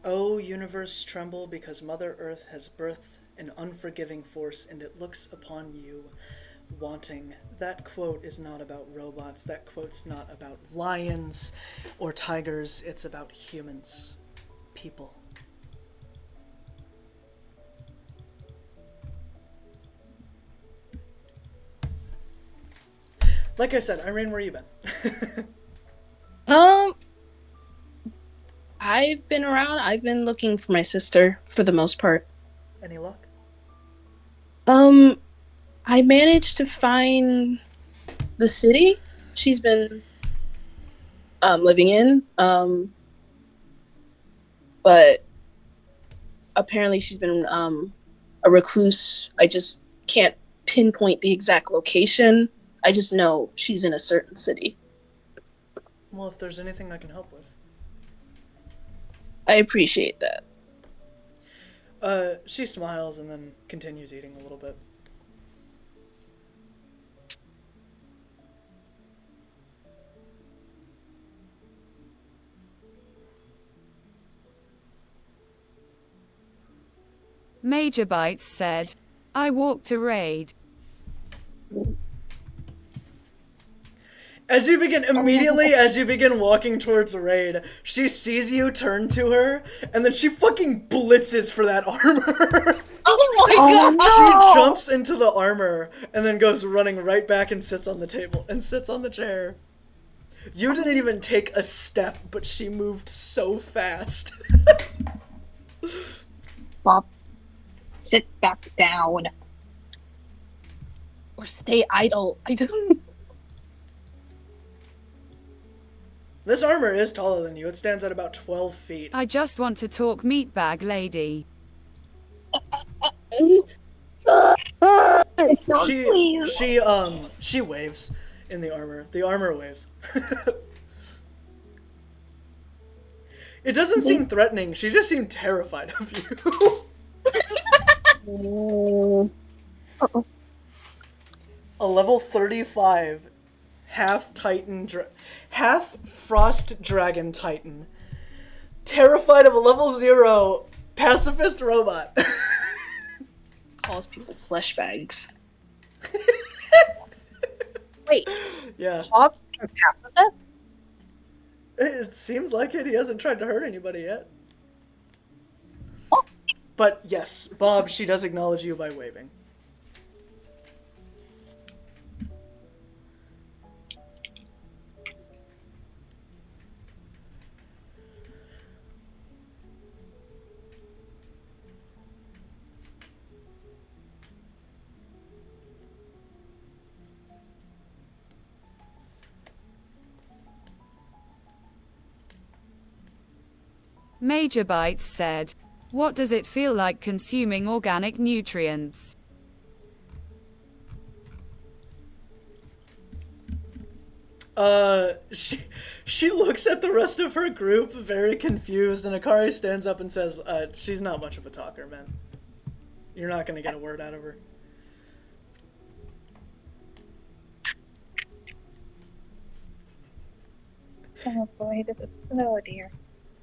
Oh, universe, tremble, because Mother Earth has birthed an unforgiving force, and it looks upon you, wanting. That quote is not about robots. That quote's not about lions or tigers. It's about humans. People. Like I said, Irene, where you been? I've been around. I've been looking for my sister for the most part. Any luck? I managed to find the city she's been living in. But apparently she's been a recluse. I just can't pinpoint the exact location. I just know she's in a certain city. Well, if there's anything I can help with. I appreciate that. She smiles and then continues eating a little bit. Major Bites said, I walked a raid. As you begin walking towards Raid, she sees you turn to her, and then she fucking blitzes for that armor. Oh my god! She jumps into the armor, and then goes running right back and sits on the table, and sits on the chair. You didn't even take a step, but she moved so fast. Bob, sit back down. Or stay idle. I don't... This armor is taller than you. It stands at about 12 feet. I just want to talk, meatbag lady. She waves in the armor. The armor waves. It doesn't seem threatening. She just seemed terrified of you. A level 35 half frost dragon titan, terrified of a level 0 pacifist robot. Calls people flesh bags. Wait. Yeah. Bob a pacifist? It seems like it. He hasn't tried to hurt anybody yet. Oh. But yes, Bob, she does acknowledge you by waving. Major Bites said, what does it feel like consuming organic nutrients? She looks at the rest of her group very confused, and Akari stands up and says, she's not much of a talker, man. You're not gonna get a word out of her. Oh boy, this is so dear.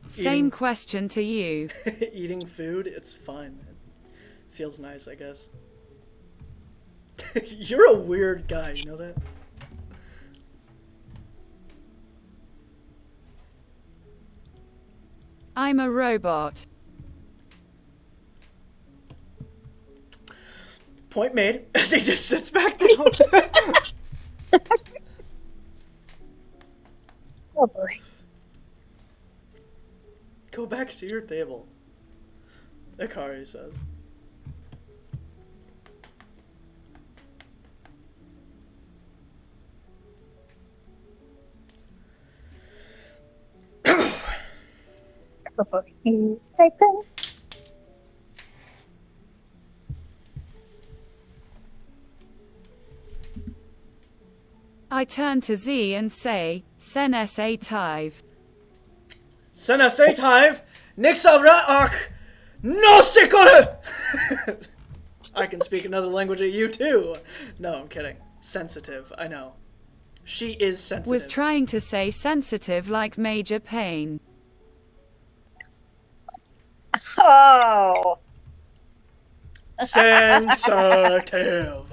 Same question to you. Eating food, it's fine. It feels nice, I guess. You're a weird guy, you know that? I'm a robot. Point made, as he just sits back down. Oh boy. Go back to your table, Akari says. Oh boy. He's typing. I turn to Z and say, Sen sa tive. Sena Seitive, Nixabra Ak, no stickle! I can speak another language at you too. No, I'm kidding. Sensitive, I know. She is sensitive. Was trying to say sensitive like major pain. Oh. Sensitive.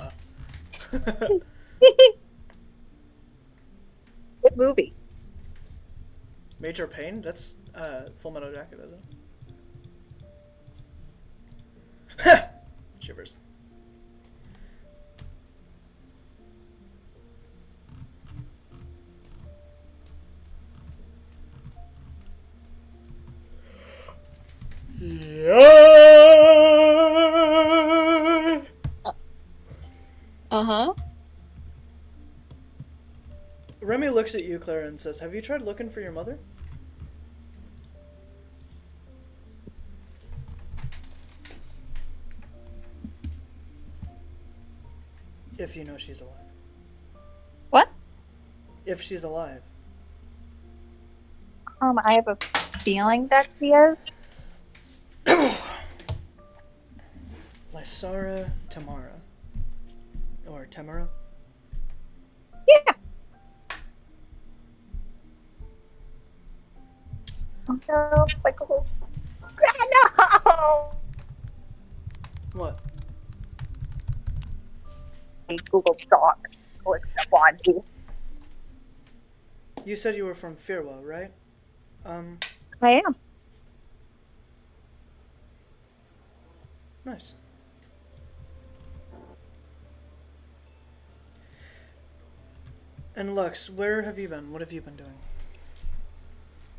What movie? Major Pain? That's Full Metal Jacket, isn't it? Shivers. Yeah. Uh-huh. Remy looks at you, Clara, and says, "Have you tried looking for your mother?" If you know she's alive. What? If she's alive. I have a feeling that she is. Lysara Tamara. Or Tamara. Yeah. Oh no, like a whole... No! What? Google Doc. Let's go on. You said you were from Firwa, right? I am. Nice. And Lux, where have you been? What have you been doing?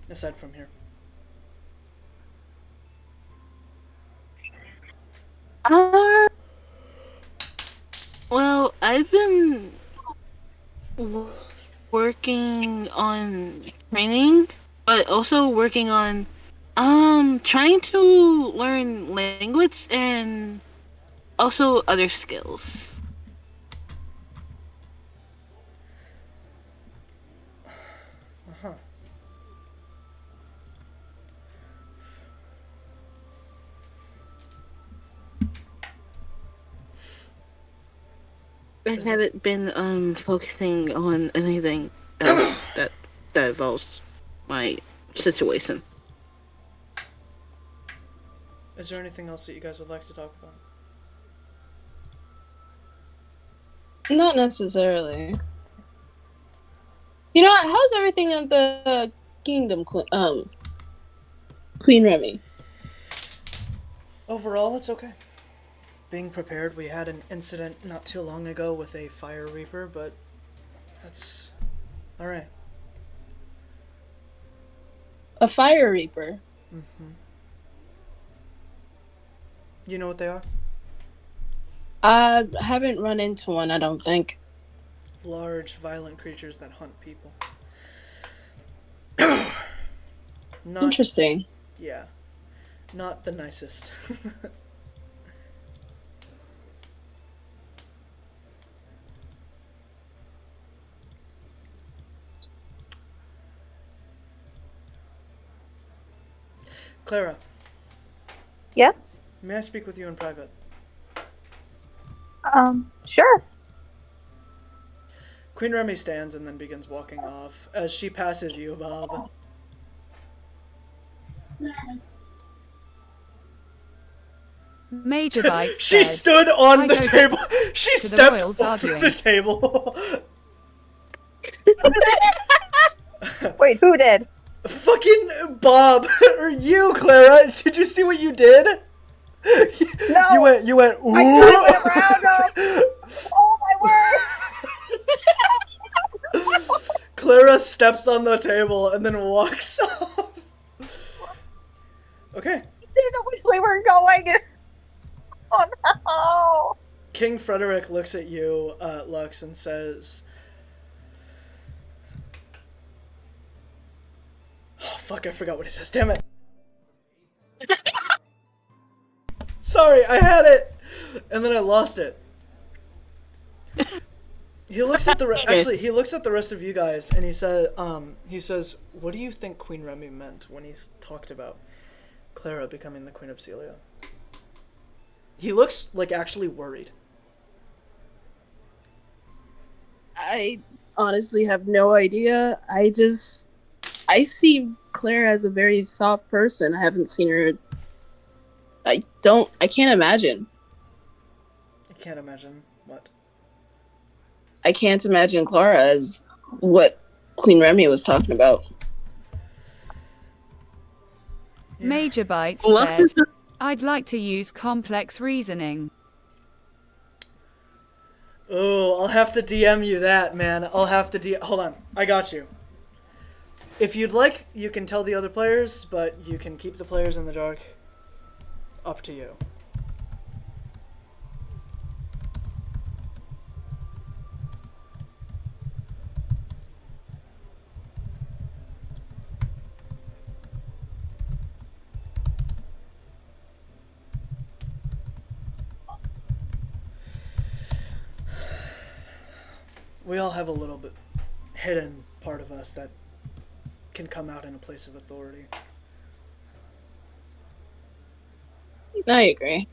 Aside from here. Well, I've been working on training, but also working on trying to learn language and also other skills. Uh-huh. I haven't been focusing on anything else that involves my situation. Is there anything else that you guys would like to talk about? Not necessarily. You know what? How's everything at the kingdom, Queen Remy? Overall, it's okay. Being prepared, we had an incident not too long ago with a fire reaper, but that's alright. A fire reaper? Mm-hmm. You know what they are? I haven't run into one, I don't think. Large, violent creatures that hunt people. Not, Interesting. yeah. Not the nicest. Clara, Yes? may I speak with you in private? Sure. Queen Remy stands and then begins walking off as she passes you, Bob. Major Bite She said, stood on "I the go to- table. She to the stepped royals over arguing." the table. Wait, who did? Fucking Bob, or you, Clara, did you see what you did? No! You went, ooh! I turned around. Oh my word! Clara steps on the table and then walks off. Okay. Didn't know which way we're going. Oh no! King Frederick looks at you, Lux, and says, oh, fuck, I forgot what he says. Damn it. Sorry, I had it, and then I lost it. He looks at the he looks at the rest of you guys, and he says, "What do you think Queen Remy meant when he talked about Clara becoming the Queen of Celia?" He looks like actually worried. I honestly have no idea. I see Claire as a very soft person. I haven't seen her. I can't imagine. I can't imagine what. I can't imagine Clara as what Queen Remy was talking about. Yeah. Major Bites Lux said, is the- I'd like to use complex reasoning. Oh, I'll have to DM you that, man. I'll have to hold on. I got you. If you'd like, you can tell the other players, but you can keep the players in the dark. Up to you. We all have a little bit hidden part of us that can come out in a place of authority. I agree.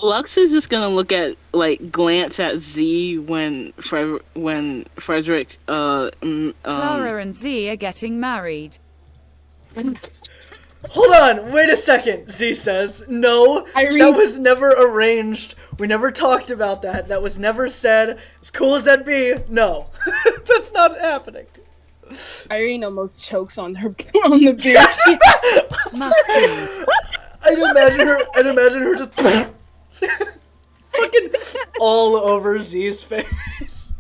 Lux is just gonna glance at Z when Frederick Clara and Z are getting married. Hold on, wait a second, Z says. No, that was never arranged. We never talked about that. That was never said. As cool as that be, no. That's not happening. Irene almost chokes on the beer. Must be. I'd imagine her just fucking all over Z's face.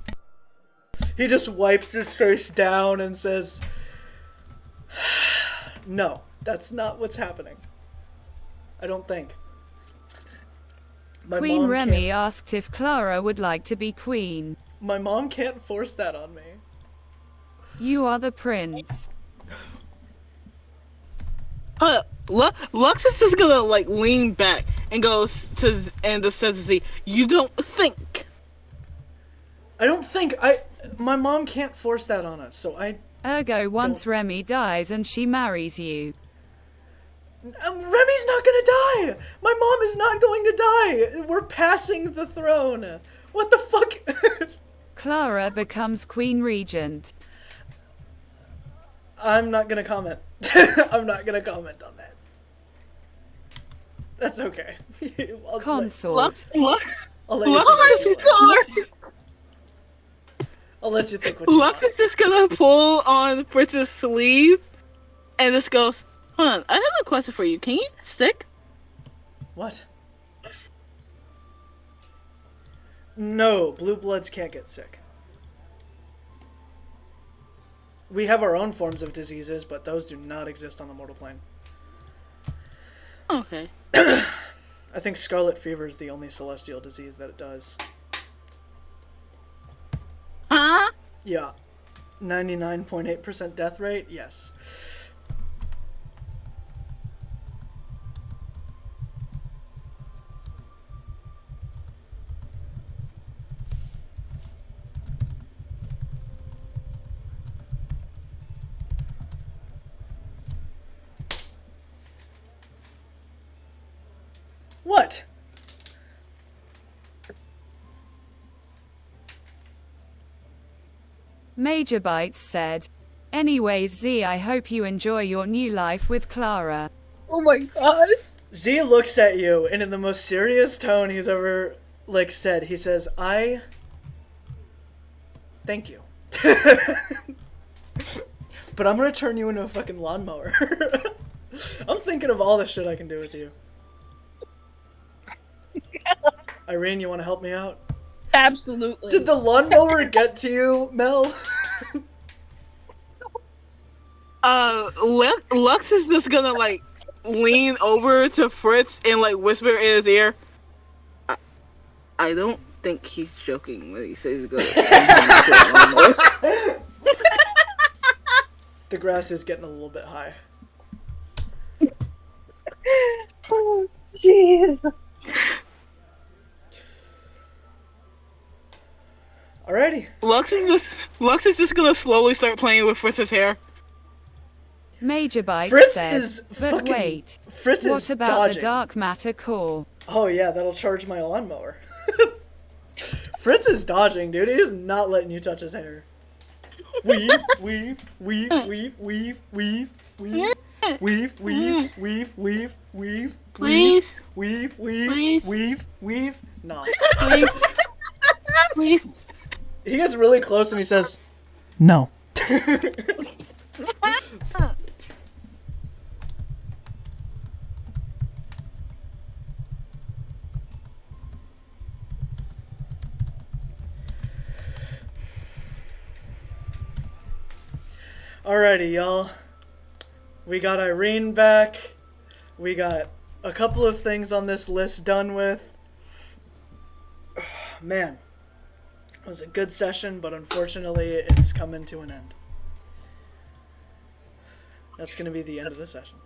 He just wipes his face down and says, no, that's not what's happening. I don't think. Queen Remy asked if Clara would like to be queen. My mom can't force that on me. You are the prince. Lux is just gonna lean back and goes to and just says to Z, "You don't think?" I don't think my mom can't force that on us, so I. Ergo, once Remy dies and she marries you. Remy's not gonna die! My mom is not going to die! We're passing the throne! What the fuck? Clara becomes queen regent. I'm not gonna comment. I'm not gonna comment on that. That's okay. Consort. I'll let you think what you Lux want. is just gonna pull on Fritz's sleeve and just goes, "Hold on, I have a question for you. Can you get sick?" What? No, blue bloods can't get sick. We have our own forms of diseases, but those do not exist on the mortal plane. Okay. I think scarlet fever is the only celestial disease that it does. Huh? Yeah. 99.8% death rate? Yes. What? Major Bites said, anyways Z, I hope you enjoy your new life with Clara. Oh my gosh. Z looks at you, and in the most serious tone he's ever, said, he says, Thank you. But I'm gonna turn you into a fucking lawnmower. I'm thinking of all the shit I can do with you. Irene, you want to help me out? Absolutely. Did the lawnmower get to you, Mel? Lux is just gonna like lean over to Fritz and like whisper in his ear. I don't think he's joking when he says he's gonna. The grass is getting a little bit high. Oh, jeez. Alrighty. Lux is just gonna slowly start playing with Fritz's hair. Major Bite Fritz said, is but fucking. wait, Fritz what is about dodging. the dark matter core? Oh yeah, that'll charge my lawnmower. Fritz is dodging, dude. He is not letting you touch his hair. Weave, weave, weave, weave, weave, weave, weave, weave, weave, weave, weave, weave, Please, weave, weave, Please. weave, weave. No. please, please. He gets really close and he says, "No." Alrighty, y'all. We got Irene back. We got a couple of things on this list done with. Man, it was a good session, but unfortunately it's coming to an end. That's going to be the end of the session.